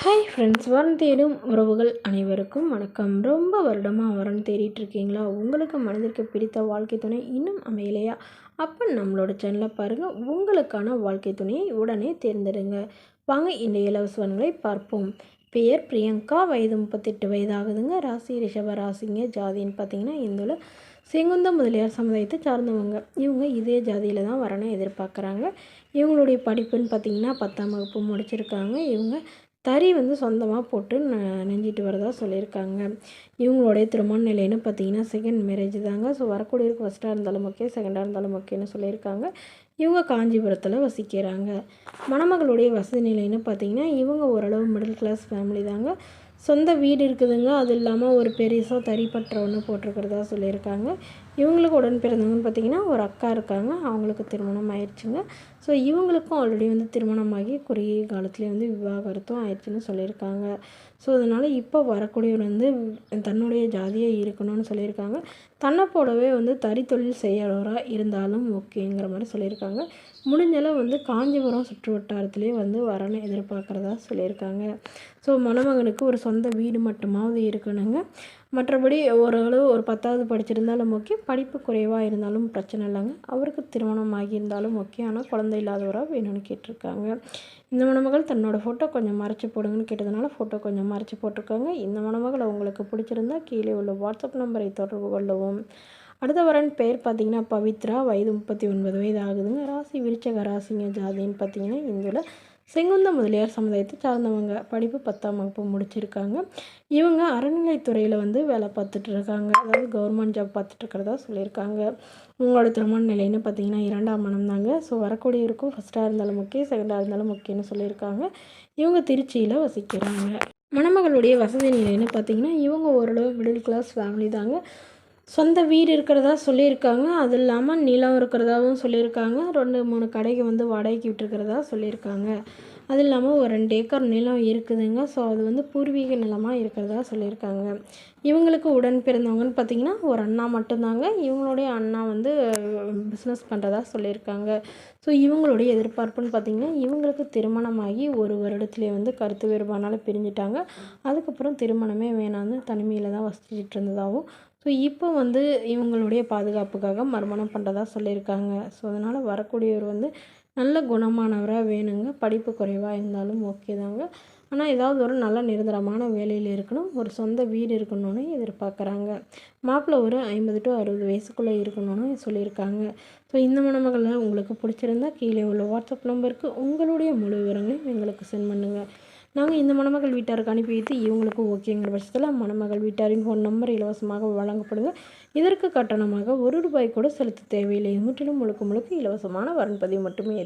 Hi friends, வரன் தேடும் உறவுகள் அனைவருக்கும் வணக்கம். ரொம்ப வருடமாக வரன் தேடிட்டு இருக்கீங்களா? உங்களுக்கு மனதிற்கு பிடித்த வாழ்க்கை துணை இன்னும் அமையலையா? அப்போ நம்மளோட சேனலை பாருங்கள். உங்களுக்கான வாழ்க்கை துணையை உடனே தேர்ந்தெடுங்க. வாங்க இந்த இலவசங்களை பார்ப்போம். பெயர் பிரியங்கா, வயது 38 வயதாகுதுங்க. ராசி ரிஷப ராசிங்க. ஜாதின்னு பார்த்தீங்கன்னா இந்துல செங்குந்த முதலியார் சமுதாயத்தை சார்ந்தவங்க. இவங்க இதே ஜாதியில் தான் வரனை எதிர்பார்க்குறாங்க. இவங்களுடைய படிப்புன்னு பார்த்திங்கன்னா 10ஆம் வகுப்பு முடிச்சிருக்காங்க. இவங்க தறி சொந்தமாக போட்டு நெஞ்சிட்டு வரதா சொல்லியிருக்காங்க. இவங்களுடைய திருமண நிலைன்னு பார்த்தீங்கன்னா செகண்ட் மேரேஜ் தாங்க. ஸோ வரக்கூடியவருக்கு ஃபஸ்ட்டாக இருந்தாலும் ஓகே, செகண்டாக இருந்தாலும் ஓகேன்னு சொல்லியிருக்காங்க. இவங்க காஞ்சிபுரத்தில் வசிக்கிறாங்க. மணமகளுடைய வசதி நிலைன்னு பார்த்தீங்கன்னா இவங்க ஓரளவு மிடில் கிளாஸ் ஃபேமிலி தாங்க. சொந்த வீடு இருக்குதுங்க. அது இல்லாமல் ஒரு பெருசாக தறிப்பற்ற ஒன்று போட்டிருக்கிறதா சொல்லியிருக்காங்க. இவங்களுக்கு உடன் பிறந்தவங்கன்னு பார்த்திங்கன்னா ஒரு அக்கா இருக்காங்க. அவங்களுக்கு திருமணம் ஆயிடுச்சுங்க. ஸோ இவங்களுக்கும் ஆல்ரெடி திருமணமாகி குறுகிய காலத்துலேயே விவாகரத்தும் ஆயிடுச்சுன்னு சொல்லியிருக்காங்க. ஸோ அதனால் இப்போ வரக்கூடியவர் தன்னுடைய ஜாதியை இருக்கணும்னு சொல்லியிருக்காங்க. தன்னை போலவே தறி தொழில் செய்கிறவராக இருந்தாலும் ஓகேங்கிற மாதிரி சொல்லியிருக்காங்க. முடிஞ்சளவு காஞ்சிபுரம் சுற்று வட்டாரத்துலேயே வரன்னு எதிர்பார்க்குறதா சொல்லியிருக்காங்க. ஸோ மணமகனுக்கு ஒரு சொந்த வீடு மட்டுமாவது இருக்கணுங்க. மற்றபடி ஓரளவு ஒரு 10வது படிச்சிருந்தாலும் ஓகே, படிப்பு குறைவாக இருந்தாலும் பிரச்சனை இல்லைங்க. அவருக்கு திருமணம் ஆகியிருந்தாலும் ஓகே, ஆனால் குழந்தை இல்லாதவராக வேணும்னு கேட்டிருக்காங்க. இந்த மணமகள் தன்னோட ஃபோட்டோ கொஞ்சம் மறைச்சி போடுங்கன்னு கேட்டதுனால ஃபோட்டோ கொஞ்சம் மறைச்சி போட்டிருக்காங்க. இந்த மணமகளை உங்களுக்கு பிடிச்சிருந்தா கீழே உள்ள வாட்ஸ்அப் நம்பரை தொடர்பு கொள்ளவும். அடுத்த வரன் பெயர் பார்த்திங்கன்னா பவித்ரா, வயது 39 வயது ஆகுதுங்க. ராசி விருச்சக ராசிங்க. ஜாதின்னு பார்த்தீங்கன்னா இந்துல செங்குந்த முதலியார் சமுதாயத்தை சார்ந்தவங்க. படிப்பு 10ஆம் வகுப்பு முடிச்சிருக்காங்க. இவங்க அறநிலைத்துறையில் வேலை பார்த்துட்ருக்காங்க. அதாவது கவர்மெண்ட் ஜாப் பார்த்துட்ருக்கிறதா சொல்லியிருக்காங்க. உங்களோட திருமண நிலைன்னு பார்த்தீங்கன்னா 2ஆம் மனம் தாங்க. ஸோ வரக்கூடியவருக்கும் ஃபஸ்ட்டாக இருந்தாலும் ஓகே, செகண்டாக இருந்தாலும் ஓகேன்னு சொல்லியிருக்காங்க. இவங்க திருச்சியில் வசிக்கிறாங்க. மணமகளுடைய வசதி நிலைன்னு பார்த்தீங்கன்னா இவங்க ஓரளவு மிடில் கிளாஸ் ஃபேமிலி தாங்க. சொந்த வீடு இருக்கிறதா சொல்லியிருக்காங்க. அது இல்லாமல் நிலம் இருக்கிறதாவும் சொல்லியிருக்காங்க. 2-3 கடைக்கு வாடகைக்கு விட்டுருக்கிறதா சொல்லியிருக்காங்க. அது இல்லாமல் ஒரு 2 ஏக்கர் நிலம் இருக்குதுங்க. ஸோ அது பூர்வீக நிலமாக இருக்கிறதா சொல்லியிருக்காங்க. இவங்களுக்கு உடன் பிறந்தவங்கன்னு பார்த்திங்கன்னா ஒரு அண்ணா மட்டும்தாங்க. இவங்களுடைய அண்ணா பிஸ்னஸ் பண்ணுறதா சொல்லியிருக்காங்க. ஸோ இவங்களுடைய எதிர்பார்ப்புன்னு பார்த்திங்கன்னா இவங்களுக்கு திருமணமாகி ஒரு வருடத்துலேயே கருத்து வேறுபாடுனால பிரிஞ்சுட்டாங்க. அதுக்கப்புறம் திருமணமே வேணான்னு தனிமையில் தான் வசிச்சுட்டு இருந்ததாகவும், ஸோ இப்போ இவங்களுடைய பாதுகாப்புக்காக மறுமணம் பண்ணுறதா சொல்லியிருக்காங்க. ஸோ அதனால் வரக்கூடியவர் நல்ல குணமானவராக வேணுங்க. படிப்பு குறைவாக இருந்தாலும் ஓகே தாங்க. ஆனால் ஏதாவது ஒரு நல்ல நிரந்தரமான வேலையில் இருக்கணும். ஒரு சொந்த வீடு இருக்கணும்னு எதிர்பார்க்குறாங்க. மாப்பிள்ளை ஒரு 50 to 60 வயசுக்குள்ளே இருக்கணும்னு சொல்லியிருக்காங்க. ஸோ இந்த மணமகளில் உங்களுக்கு பிடிச்சிருந்தா கீழே உள்ள வாட்ஸ்அப் நம்பருக்கு உங்களுடைய முழு விவரங்களையும் எங்களுக்கு சென்ட் பண்ணுங்கள். நாங்கள் இந்த மணமகள் வீட்டாருக்கு அனுப்பி வைத்து இவங்களுக்கு ஓகேங்கிற பட்சத்தில் மணமகள் வீட்டாரின் ஃபோன் நம்பர் இலவசமாக வழங்கப்படுங்க. இதற்கு கட்டணமாக ₹1 கூட செலுத்த தேவையில்லை. முற்றிலும் முழுக்க இலவசமான வரன் பதிவு மட்டுமே.